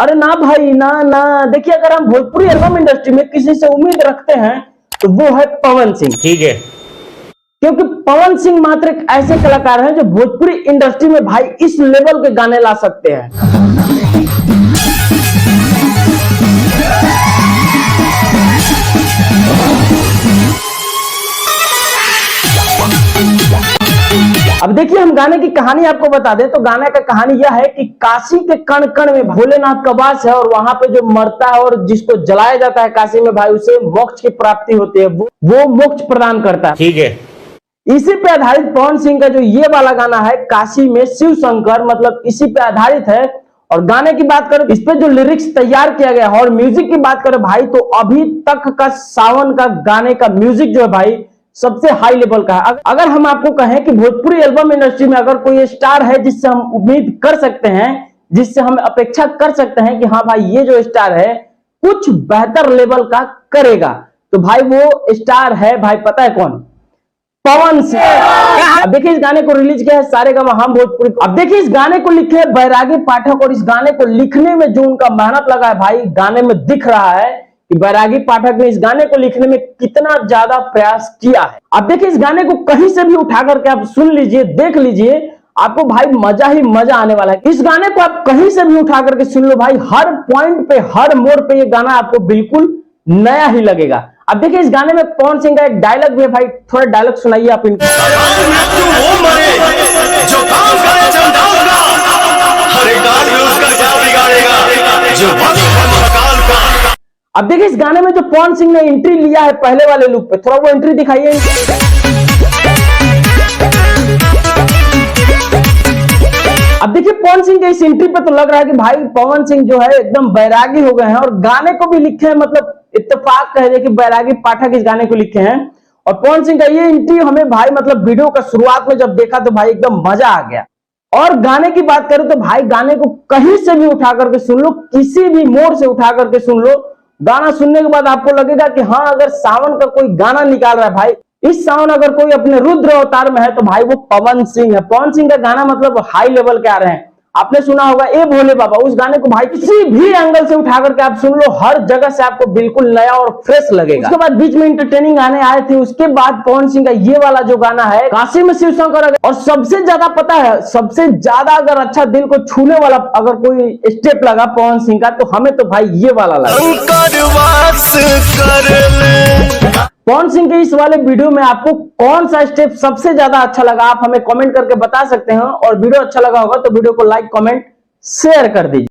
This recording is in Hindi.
अरे ना भाई ना ना, देखिए अगर हम भोजपुरी एल्बम इंडस्ट्री में किसी से उम्मीद रखते हैं तो वो है पवन सिंह। ठीक है, क्योंकि पवन सिंह मात्र एक ऐसे कलाकार हैं जो भोजपुरी इंडस्ट्री में भाई इस लेवल के गाने ला सकते हैं। अब देखिए हम गाने की कहानी आपको बता दें तो गाने का कहानी यह है कि काशी के कण कण में भोलेनाथ का वास है और वहां पे जो मरता है और जिसको जलाया जाता है काशी में भाई उसे मोक्ष की प्राप्ति होती है, वो मोक्ष प्रदान करता है। ठीक है। इसी पे आधारित पवन सिंह का जो ये वाला गाना है काशी में शिव शंकर, मतलब इसी पे आधारित है। और गाने की बात करें, इस पे जो लिरिक्स तैयार किया गया है और म्यूजिक की बात करें भाई तो अभी तक का सावन का गाने का म्यूजिक जो है भाई सबसे हाई लेवल का है। अगर हम आपको कहें कि भोजपुरी एल्बम इंडस्ट्री में अगर कोई स्टार है जिससे हम उम्मीद कर सकते हैं, जिससे हम अपेक्षा कर सकते हैं कि हाँ भाई ये जो स्टार है कुछ बेहतर लेवल का करेगा, तो भाई वो स्टार है भाई, पता है कौन? पवन सिंह। अब देखिए इस गाने को रिलीज किया है सारेगामा हम भोजपुरी। अब देखिए इस गाने को लिखे है बैरागी पाठक और इस गाने को लिखने में जो उनका मेहनत लगा है भाई गाने में दिख रहा है कि बैरागी पाठक ने इस गाने को लिखने में कितना ज्यादा प्रयास किया है। अब देखिए इस गाने को कहीं से भी उठा करके आप सुन लीजिए, देख लीजिए, आपको भाई मजा ही मजा आने वाला है। इस गाने को आप कहीं से भी उठा करके सुन लो भाई, हर पॉइंट पे हर मोड़ पे ये गाना आपको बिल्कुल नया ही लगेगा। अब देखिए इस गाने में पवन सिंह का एक डायलॉग भी है भाई, थोड़ा डायलॉग सुनाइए आप इनको। अब देखिए इस गाने में जो पवन सिंह ने एंट्री लिया है पहले वाले लुक पे, थोड़ा वो एंट्री दिखाइए। अब देखिए पवन सिंह के इस एंट्री पे तो लग रहा है कि भाई पवन सिंह जो है एकदम बैरागी हो गए हैं और गाने को भी लिखे हैं, मतलब इत्तेफाक कह दे कि बैरागी पाठक इस गाने को लिखे हैं। और पवन सिंह का ये एंट्री हमें भाई मतलब वीडियो का शुरुआत में जब देखा तो भाई एकदम मजा आ गया। और गाने की बात करें तो भाई गाने को कहीं से भी उठा करके सुन लो, किसी भी मोड़ से उठा करके सुन लो, गाना सुनने के बाद आपको लगेगा कि हाँ अगर सावन का कोई गाना निकाल रहा है भाई, इस सावन अगर कोई अपने रुद्र अवतार में है तो भाई वो पवन सिंह है। पवन सिंह का गाना मतलब हाई लेवल के आ रहे हैं। आपने सुना होगा ए भोले बाबा, उस गाने को भाई किसी भी एंगल से उठा करके आप सुन लो, हर जगह से आपको बिल्कुल नया और फ्रेश लगेगा। उसके बाद बीच में इंटरटेनिंग गाने आए थे, उसके बाद पवन सिंह का ये वाला जो गाना है काशी में शिव शंकर, और सबसे ज्यादा पता है सबसे ज्यादा अगर अच्छा दिल को छूने वाला अगर कोई स्टेप लगा पवन सिंह का तो हमें तो भाई ये वाला लगा। पवन सिंह के इस वाले वीडियो में आपको कौन सा स्टेप सबसे ज्यादा अच्छा लगा आप हमें कमेंट करके बता सकते हैं। और वीडियो अच्छा लगा होगा तो वीडियो को लाइक कमेंट शेयर कर दीजिए।